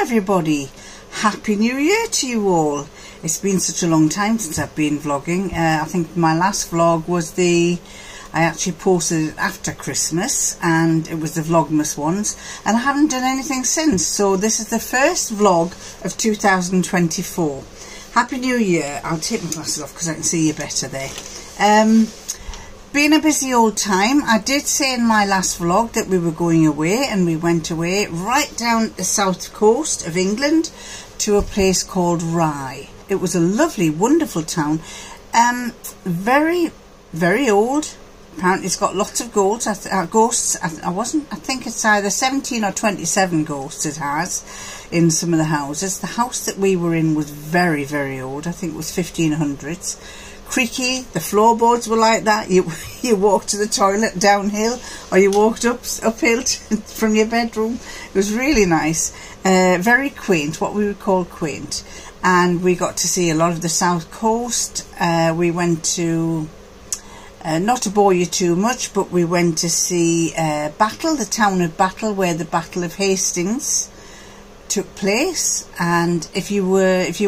everybody, Happy New Year to you all. It's been such a long time since I've been vlogging. I think my last vlog was I actually posted it after Christmas, and it was the Vlogmas ones, and I haven't done anything since, so this is the first vlog of 2024. Happy New Year. I'll take my glasses off because I can see you better there. Been a busy old time. I did say in my last vlog that we were going away, and we went away right down the south coast of England to a place called Rye. It was a lovely, wonderful town. Very, very old. Apparently it's got lots of ghosts. I think it's either 17 or 27 ghosts it has in some of the houses. The house that we were in was very, very old. I think it was 1500s. Creaky, the floorboards were like that. You walked to the toilet downhill, or you walked uphill from your bedroom. It was really nice. Very quaint, what we would call quaint. And we got to see a lot of the south coast. We went to, not to bore you too much, but we went to see Battle, the town of Battle, where the Battle of Hastings took place. And if you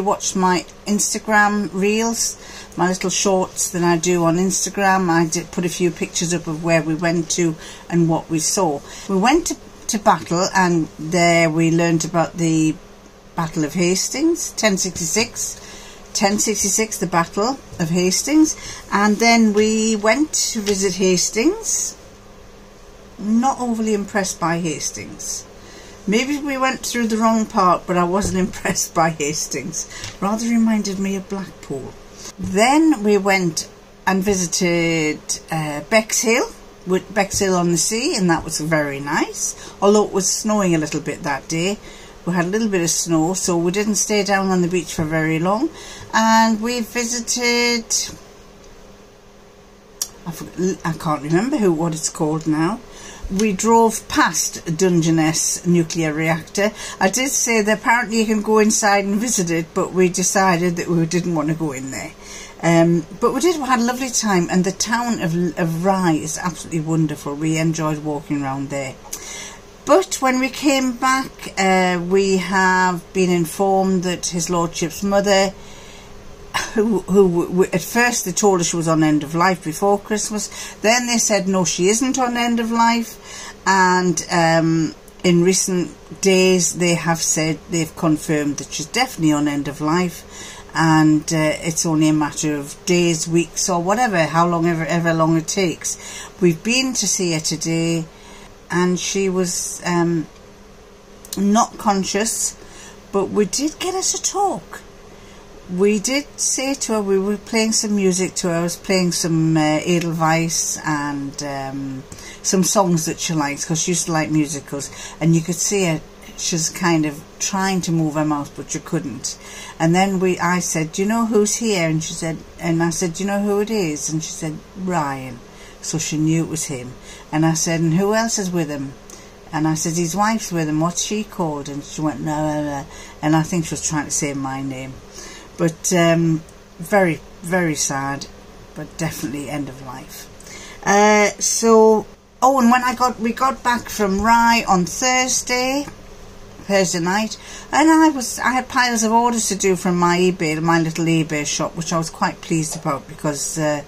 watched my Instagram reels, my little shorts that I do on Instagram, I did put a few pictures up of where we went to and what we saw. We went to Battle, and there we learnt about the Battle of Hastings, 1066, the Battle of Hastings. And then we went to visit Hastings. Not overly impressed by Hastings. Maybe we went through the wrong part, but I wasn't impressed by Hastings. Rather reminded me of Blackpool. Then we went and visited Bexhill, with Bexhill on the Sea, and that was very nice. Although it was snowing a little bit that day. We had a little bit of snow, so we didn't stay down on the beach for very long. And we visited, I can't remember what it's called now. We drove past Dungeness nuclear reactor. I did say that apparently you can go inside and visit it, but we decided that we didn't want to go in there. But we had a lovely time, and the town of Rye is absolutely wonderful. We enjoyed walking around there. But when we came back, we have been informed that His Lordship's mother, who at first they told us she was on end of life before Christmas, then they said no, she isn't on end of life, and in recent days they've confirmed that she's definitely on end of life, and it's only a matter of days, weeks, or whatever, however long it takes. We've been to see her today, and she was not conscious, but we did get her to talk. We did say to her, we were playing some music to her. I was playing some Edelweiss and some songs that she likes, because she used to like musicals, and you could see her, she's kind of trying to move her mouth, but she couldn't. And then I said, do you know who's here? And she said, and I said, do you know who it is? And she said, Ryan. So she knew it was him. And I said, and who else is with him? And I said, his wife's with him, what's she called? And she went, no. And I think she was trying to say my name. But very, very sad, but definitely end of life. And when we got back from Rye on Thursday night, and I had piles of orders to do from my little eBay shop, which I was quite pleased about, because I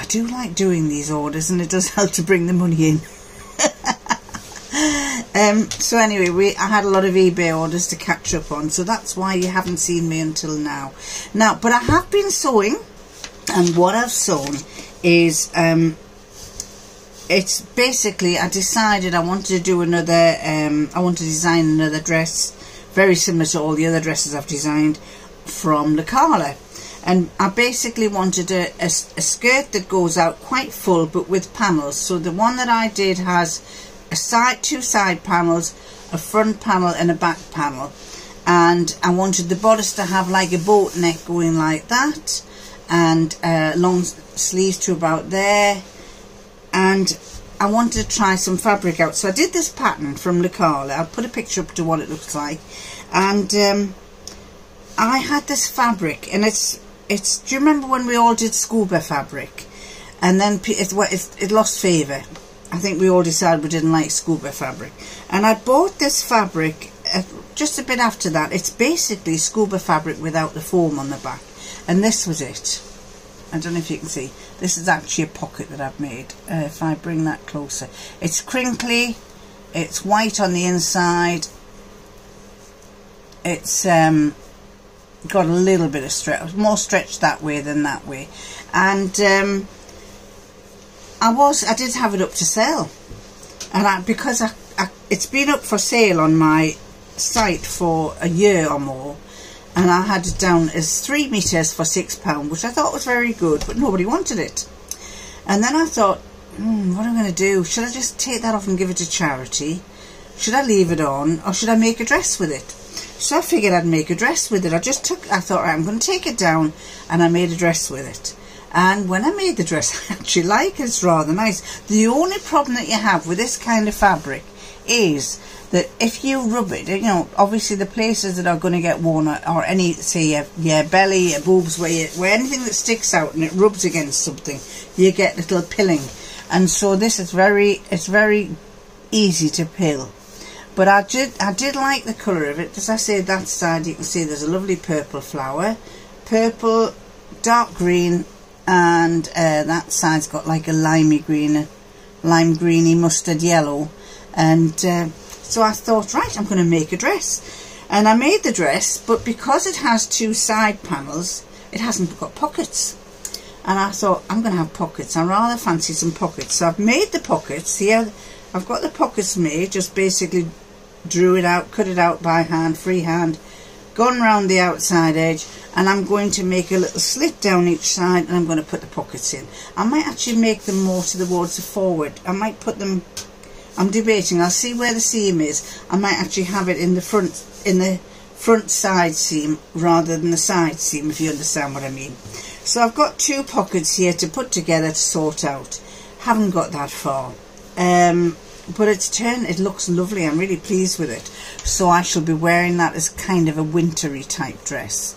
do like doing these orders, and it does help to bring the money in. So anyway, I had a lot of eBay orders to catch up on, so that's why you haven't seen me until now. But I have been sewing, and what I've sewn is, it's basically, I decided I wanted to do another, I want to design another dress, very similar to all the other dresses I've designed from La Carla. And I basically wanted a skirt that goes out quite full, but with panels. So the one that I did has two side panels, a front panel and a back panel, and I wanted the bodice to have like a boat neck going like that, and long sleeves to about there, and I wanted to try some fabric out. So I did this pattern from La Carla. I'll put a picture up to what it looks like, and I had this fabric, and it's do you remember when we all did scuba fabric, and then it lost favour? I think we all decided we didn't like scuba fabric, and I bought this fabric just a bit after that, it's basically scuba fabric without the foam on the back. And this was it. I don't know if you can see. This is actually a pocket that I've made. If I bring that closer. It's crinkly. It's white on the inside. It's got a little bit of stretch. More stretch that way than that way. And I did have it up to sale. And because it's been up for sale on my site for a year or more. And I had it down as 3 metres for £6, which I thought was very good, but nobody wanted it. And then I thought, what am I going to do? Should I just take that off and give it to charity? Should I leave it on, or should I make a dress with it? So I figured I'd make a dress with it. I thought, right, I'm going to take it down, and I made a dress with it. And when I made the dress, I actually like it. It's rather nice. The only problem that you have with this kind of fabric is that if you rub it, you know, obviously the places that are going to get worn or any, say, your belly, your boobs, where anything that sticks out and it rubs against something, you get little pilling. And so this is it's very easy to pill. But I did like the colour of it. As I say, that side you can see there's a lovely purple flower, purple, dark green, and that side's got like a lime greeny mustard yellow. And so I thought, right, I'm going to make a dress. And I made the dress, but because it has 2 side panels, it hasn't got pockets. And I thought, I'm going to have pockets. I rather fancy some pockets. So I've made the pockets. Here, I've got the pockets made, just basically drew it out, cut it out by hand, freehand, gone round the outside edge, and I'm going to make a little slit down each side, and I'm going to put the pockets in. I might actually make them more towards the forward. I might put them, I'm debating, I'll see where the seam is. I might actually have it in the front side seam rather than the side seam, if you understand what I mean. So I've got 2 pockets here to put together to sort out. Haven't got that far. But it looks lovely. I'm really pleased with it. So I shall be wearing that as kind of a wintry type dress.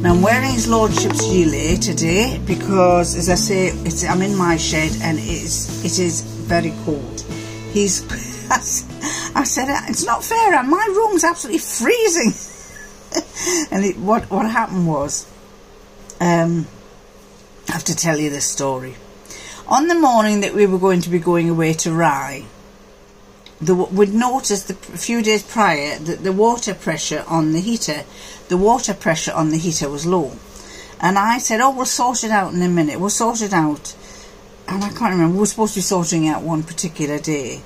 I'm wearing His Lordship's gilet today because, as I say, I'm in my shed and it is very cold. I said, it's not fair, my room's absolutely freezing. And what happened was, I have to tell you this story. On the morning that we were going to be going away to Rye, we'd noticed a few days prior that the water pressure on the heater was low. And I said, oh, we'll sort it out in a minute, we'll sort it out. And I can't remember, we were supposed to be sorting it out one particular day.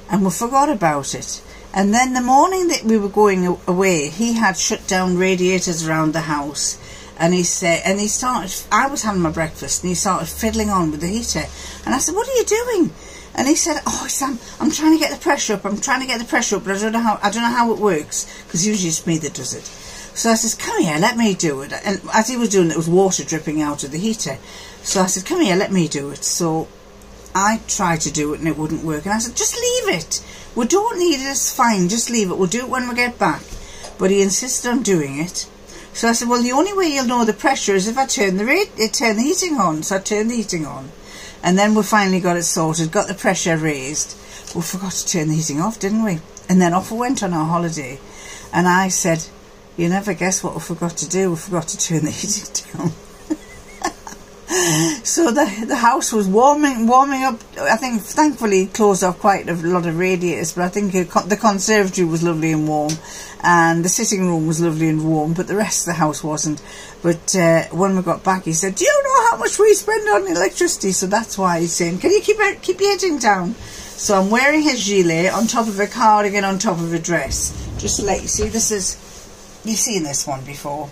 And we forgot about it. And then the morning that we were going away, he had shut down radiators around the house. And he said, I was having my breakfast, and he started fiddling on with the heater. And I said, what are you doing? And he said, oh, Sam, I'm trying to get the pressure up, but I don't know how it works, because usually it's me that does it. So I said, come here, let me do it. And as he was doing it, there was water dripping out of the heater. So I said, come here, let me do it. So I tried to do it and it wouldn't work. And I said, just leave it. We don't need it, it's fine, just leave it. We'll do it when we get back. But he insisted on doing it. So I said, well, the only way you'll know the pressure is if I turn the heating on. So I turned the heating on. And then we finally got it sorted, got the pressure raised. We forgot to turn the heating off, didn't we? And then off we went on our holiday. And I said, you never guess what we forgot to do. We forgot to turn the heating down. So the house was warming up. I think thankfully it closed off quite a lot of radiators, but I think the conservatory was lovely and warm, and the sitting room was lovely and warm, but the rest of the house wasn't. But when we got back, he said, do you know how much we spend on electricity? So that's why he's saying, can you keep your heading down? So I'm wearing his gilet on top of a cardigan on top of a dress. Just to let you see, this is, you've seen this one before.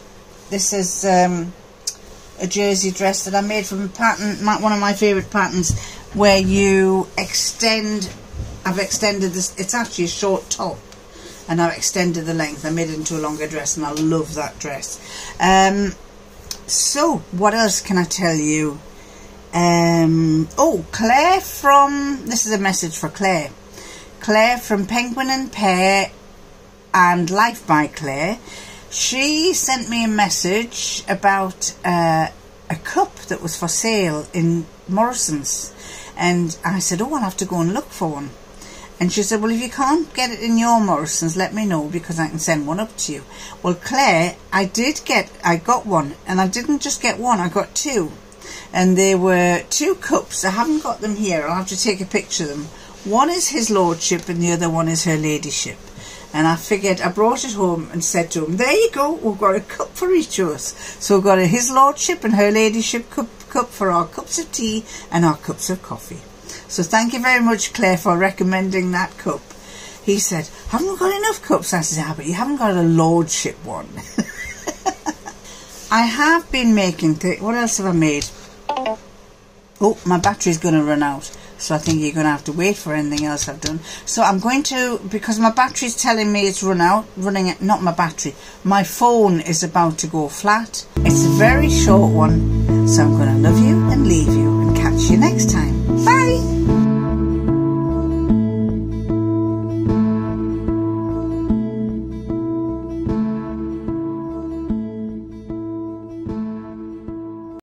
This is a jersey dress that I made from a pattern, one of my favourite patterns, where you extend, I've extended this, it's actually a short top, and I've extended the length. I made it into a longer dress, and I love that dress. So, what else can I tell you? Oh, Claire from, this is a message for Claire. Claire from Penguin and Pear and Life by Claire. She sent me a message about a cup that was for sale in Morrison's, and I said, oh, I'll have to go and look for one. And she said, well, if you can't get it in your Morrison's, let me know, because I can send one up to you. Well, Claire, I got one, and I didn't just get one, I got two. And they were two cups. I haven't got them here, I'll have to take a picture of them. One is his lordship and the other one is her ladyship. And I figured, I brought it home and said to him, there you go, we've got a cup for each of us. So we've got a his lordship and her ladyship cup for our cups of tea and our cups of coffee. So thank you very much, Claire, for recommending that cup. He said, haven't we got enough cups? I said, yeah, but you haven't got a lordship one. I have been making, what else have I made? Oh, my battery's going to run out, so I think you're going to have to wait for anything else I've done. So I'm going to, because my battery's telling me it's not my battery, my phone is about to go flat. It's a very short one, so I'm going to love you and leave you and catch you next time. Bye!